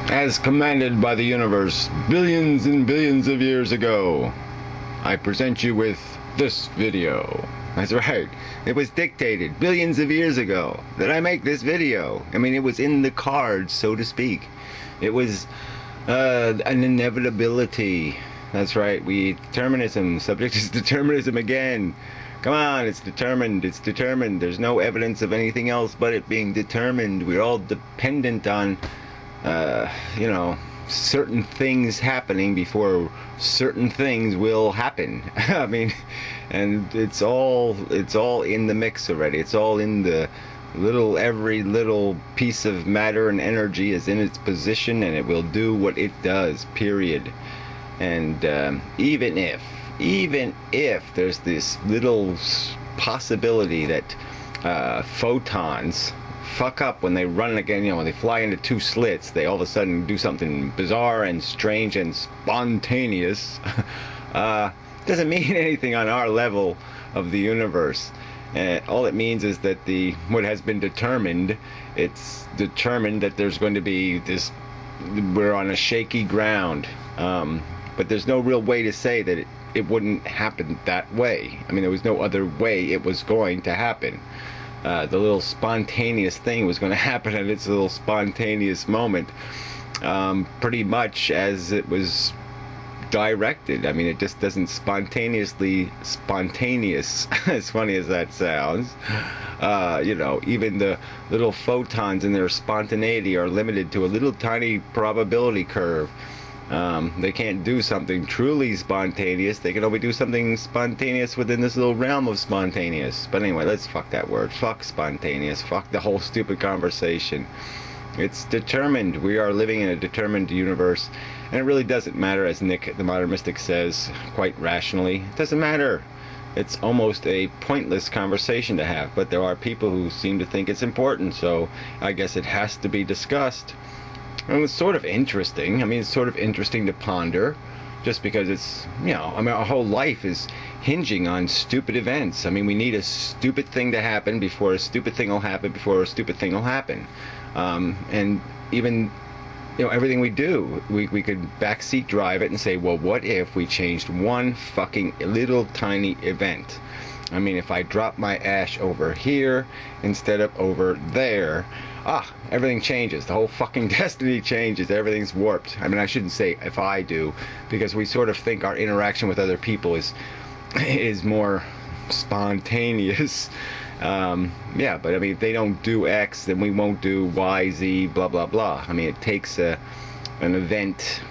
As commanded by the universe billions and billions of years ago, I present you with this video. That's right. It was dictated billions of years ago that I make this video. I mean, it was in the cards, so to speak. It was an inevitability. That's right. Determinism. Subject is determinism again. Come on, it's determined. It's determined. There's no evidence of anything else but it being determined. We're all dependent on, certain things happening before certain things will happen. I mean, and it's all in the mix already. It's all in the every little piece of matter and energy is in its position, and it will do what it does, period. And even if there's this little possibility that photons fuck up when they run again, when they fly into two slits, they all of a sudden do something bizarre and strange and spontaneous, doesn't mean anything on our level of the universe. All it means is that what has been determined, it's determined that there's going to be this, we're on a shaky ground, but there's no real way to say that it wouldn't happen that way. I mean, there was no other way it was going to happen. The little spontaneous thing was going to happen at its little spontaneous moment, pretty much as it was directed. I mean, it just doesn't spontaneous, as funny as that sounds. Even the little photons in their spontaneity are limited to a little tiny probability curve. They can't do something truly spontaneous. They can only do something spontaneous within this little realm of spontaneous. But anyway, let's fuck that word. Fuck spontaneous. Fuck the whole stupid conversation. It's determined. We are living in a determined universe. And it really doesn't matter, as Nick, the modern mystic, says quite rationally. It doesn't matter. It's almost a pointless conversation to have. But there are people who seem to think it's important. So I guess it has to be discussed. And it's sort of interesting. I mean, it's sort of interesting to ponder, just because it's, our whole life is hinging on stupid events. I mean, we need a stupid thing to happen before a stupid thing will happen before a stupid thing will happen. And even, everything we do, we could backseat drive it and say, well, what if we changed one fucking little tiny event? I mean, if I drop my ash over here instead of over there, everything changes. The whole fucking destiny changes. Everything's warped. I mean, I shouldn't say if I do, because we sort of think our interaction with other people is more spontaneous. But I mean, if they don't do X, then we won't do Y, Z, blah, blah, blah. I mean, it takes an event.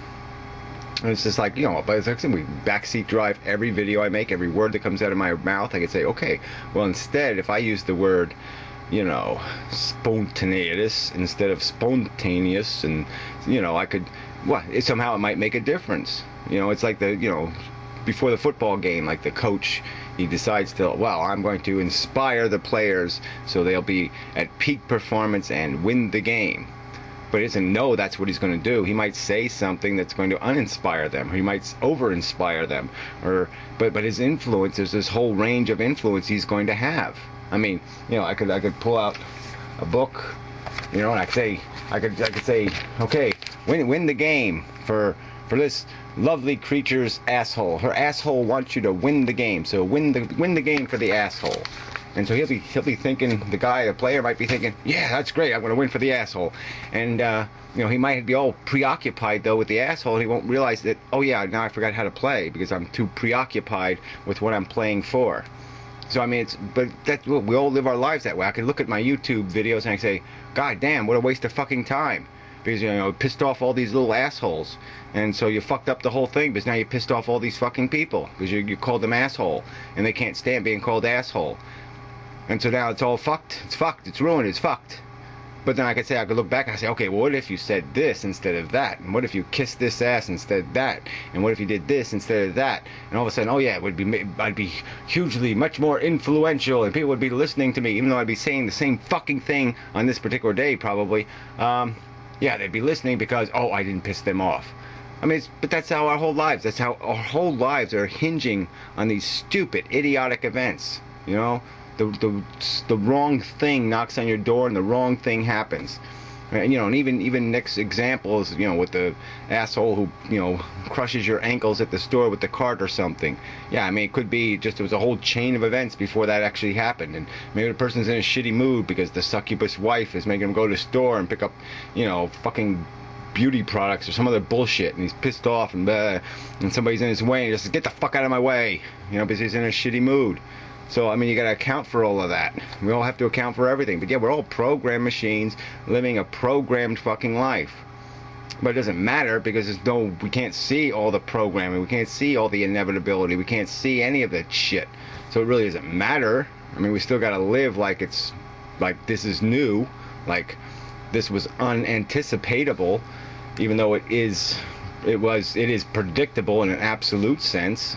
And it's just like, but it's like we backseat drive every video I make, every word that comes out of my mouth. I could say, okay, well, instead, if I use the word, spontaneous instead of spontaneous, and, I could, somehow it might make a difference. It's like before the football game, like the coach, he decides to, I'm going to inspire the players so they'll be at peak performance and win the game. But he doesn't know that's what he's going to do. He might say something that's going to uninspire them, or he might over-inspire them, but his influence, there's this whole range of influence he's going to have. I mean, I could pull out a book, and I could say, okay, win the game for this lovely creature's asshole. Her asshole wants you to win the game, so win the game for the asshole. And so he'll be thinking, the player might be thinking, yeah, that's great, I'm going to win for the asshole. And, he might be all preoccupied, though, with the asshole, and he won't realize that, oh yeah, now I forgot how to play, because I'm too preoccupied with what I'm playing for. So, I mean, we all live our lives that way. I can look at my YouTube videos and I say, God damn, what a waste of fucking time. Because, pissed off all these little assholes. And so you fucked up the whole thing, because now you pissed off all these fucking people. Because you called them asshole. And they can't stand being called asshole. And so now it's all fucked. It's fucked. It's ruined. It's fucked. But then I could look back and I say, okay, well, what if you said this instead of that? And what if you kissed this ass instead of that? And what if you did this instead of that? And all of a sudden, oh yeah, I'd be hugely much more influential, and people would be listening to me, even though I'd be saying the same fucking thing on this particular day, probably. They'd be listening because, I didn't piss them off. I mean, but that's how our whole lives are hinging on these stupid, idiotic events, The wrong thing knocks on your door and the wrong thing happens. You know, and even next example is, you know, with the asshole who, you know, crushes your ankles at the store with the cart or something. Yeah, I mean, it could be just, it was a whole chain of events before that actually happened. And maybe the person's in a shitty mood because the succubus wife is making him go to the store and pick up, you know, fucking beauty products or some other bullshit, and he's pissed off, and somebody's in his way, and he just says, get the fuck out of my way, you know, because he's in a shitty mood. So, I mean, you got to account for all of that. We all have to account for everything. But yeah, we're all programmed machines living a programmed fucking life. But it doesn't matter because we can't see all the programming. We can't see all the inevitability. We can't see any of that shit. So it really doesn't matter. I mean, we still got to live like this is new, like this was unanticipatable, even though it is predictable in an absolute sense.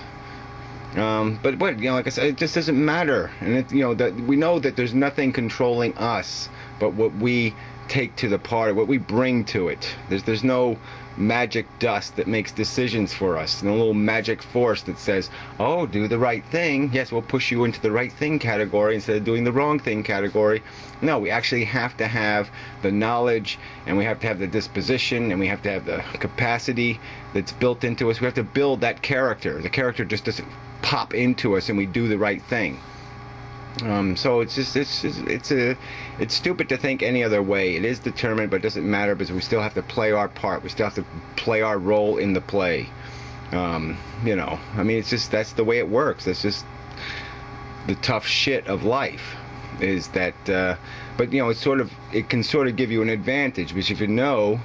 But what, you know, like I said, it just doesn't matter. And you know, that we know that there's nothing controlling us but what we take to the party, what we bring to it. There's no magic dust that makes decisions for us, no little magic force that says, oh, do the right thing. Yes, we'll push you into the right thing category instead of doing the wrong thing category. No, we actually have to have the knowledge, and we have to have the disposition, and we have to have the capacity that's built into us. We have to build that character. The character just doesn't pop into us and we do the right thing. So it's stupid to think any other way. It is determined, but it doesn't matter because we still have to play our part. We still have to play our role in the play. You know, I mean, it's just, that's the way it works. That's just the tough shit of life. Is that, but you know, it can sort of give you an advantage, because if you know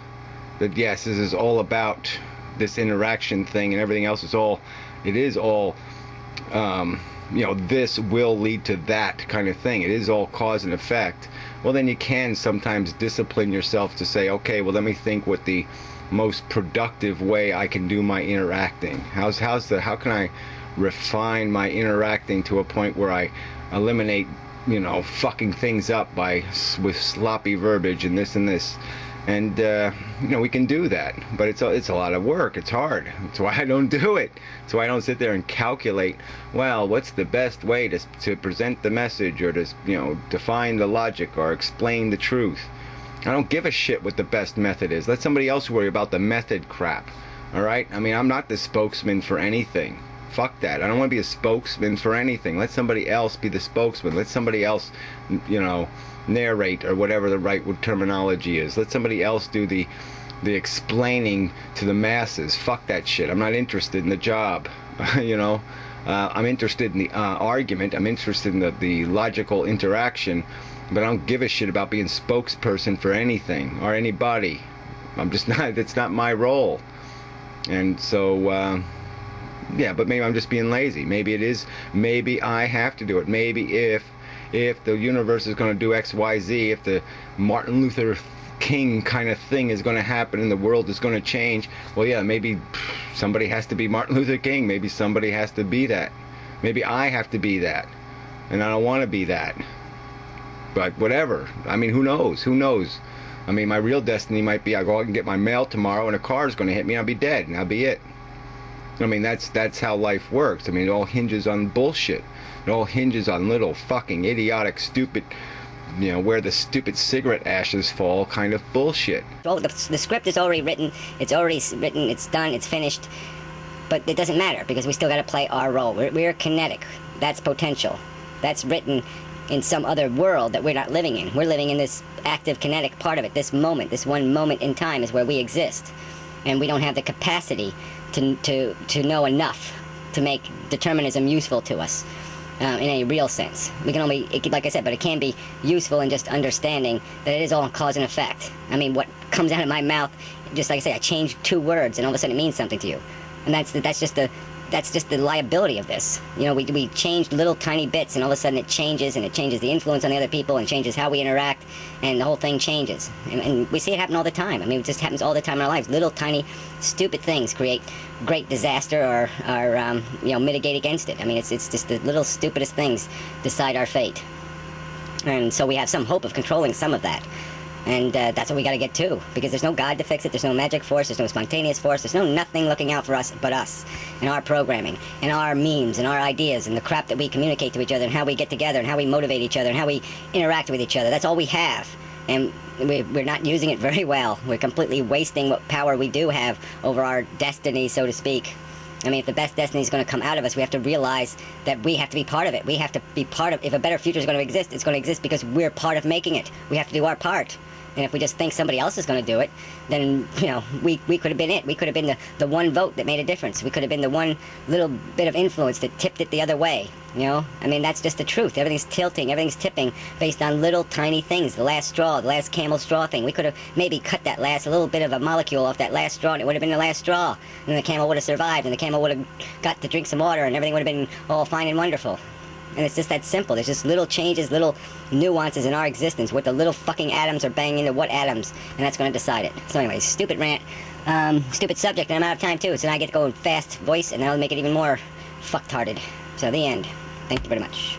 that yes, this is all about this interaction thing, and everything else is all, you know, this will lead to that kind of thing. It is all cause and effect. Well, then you can sometimes discipline yourself to say, okay, well, let me think what the most productive way I can do my interacting. How can I refine my interacting to a point where I eliminate, you know, fucking things up with sloppy verbiage and this and this. And you know, we can do that, but it's a lot of work. It's hard. That's why I don't do it. That's why I don't sit there and calculate, well, what's the best way to present the message, or to, you know, define the logic or explain the truth. I don't give a shit what the best method is. Let somebody else worry about the method crap. All right? I mean, I'm not the spokesman for anything. Fuck that. I don't want to be a spokesman for anything. Let somebody else be the spokesman. Let somebody else, you know, narrate, or whatever the right terminology is. Let somebody else do the explaining to the masses. Fuck that shit. I'm not interested in the job. You know, I'm interested in the argument. I'm interested in the logical interaction, but I don't give a shit about being spokesperson for anything or anybody. I'm just not. It's not my role. And so yeah, but maybe I'm just being lazy. Maybe it is. Maybe I have to do it. Maybe if the universe is going to do X, Y, Z, if the Martin Luther King kind of thing is going to happen and the world is going to change, well, yeah, maybe somebody has to be Martin Luther King. Maybe somebody has to be that. Maybe I have to be that. And I don't want to be that. But whatever. I mean, who knows? Who knows? I mean, my real destiny might be I go out and get my mail tomorrow and a car is going to hit me and I'll be dead and that'll be it. I mean, that's how life works. I mean, it all hinges on bullshit. It all hinges on little fucking idiotic, stupid, you know, where the stupid cigarette ashes fall kind of bullshit. Well, the script is already written. It's done, it's finished. But it doesn't matter because we still got to play our role. We're kinetic. That's potential. That's written in some other world that we're not living in. We're living in this active, kinetic part of it. This moment, this one moment in time is where we exist. And we don't have the capacity to know enough to make determinism useful to us. In any real sense. We can only, like I said, but it can be useful in just understanding that it is all cause and effect. I mean, what comes out of my mouth, just like I say, I changed 2 words and all of a sudden it means something to you. And that's just the liability of this. You know, we changed little tiny bits and all of a sudden it changes, and it changes the influence on the other people and changes how we interact, and the whole thing changes. And we see it happen all the time. I mean, it just happens all the time in our lives. Little tiny stupid things create great disaster or you know, mitigate against it. I mean, it's just the little stupidest things decide our fate. And so we have some hope of controlling some of that. And that's what we got to get to, because there's no God to fix it, there's no magic force, there's no spontaneous force, there's no nothing looking out for us but us, and our programming, and our memes, and our ideas, and the crap that we communicate to each other, and how we get together, and how we motivate each other, and how we interact with each other. That's all we have. and we're not using it very well. We're completely wasting what power we do have over our destiny, so to speak. I mean, if the best destiny is going to come out of us, we have to realize that we have to be part of it. We have to be part of, if a better future is going to exist, it's going to exist because we're part of making it. We have to do our part. And if we just think somebody else is going to do it, then, you know, we could have been it. We could have been the one vote that made a difference. We could have been the one little bit of influence that tipped it the other way, you know? I mean, that's just the truth. Everything's tilting, everything's tipping based on little tiny things. The last straw, the last camel straw thing. We could have maybe cut that last, a little bit of a molecule off that last straw, and it would have been the last straw. And the camel would have survived, and the camel would have got to drink some water, and everything would have been all fine and wonderful. And it's just that simple. There's just little changes, little nuances in our existence. What the little fucking atoms are banging into what atoms, and that's going to decide it. So anyways, stupid rant, stupid subject, and I'm out of time too, so now I get to go in fast voice, and that'll make it even more fucktarded. So the end. Thank you very much.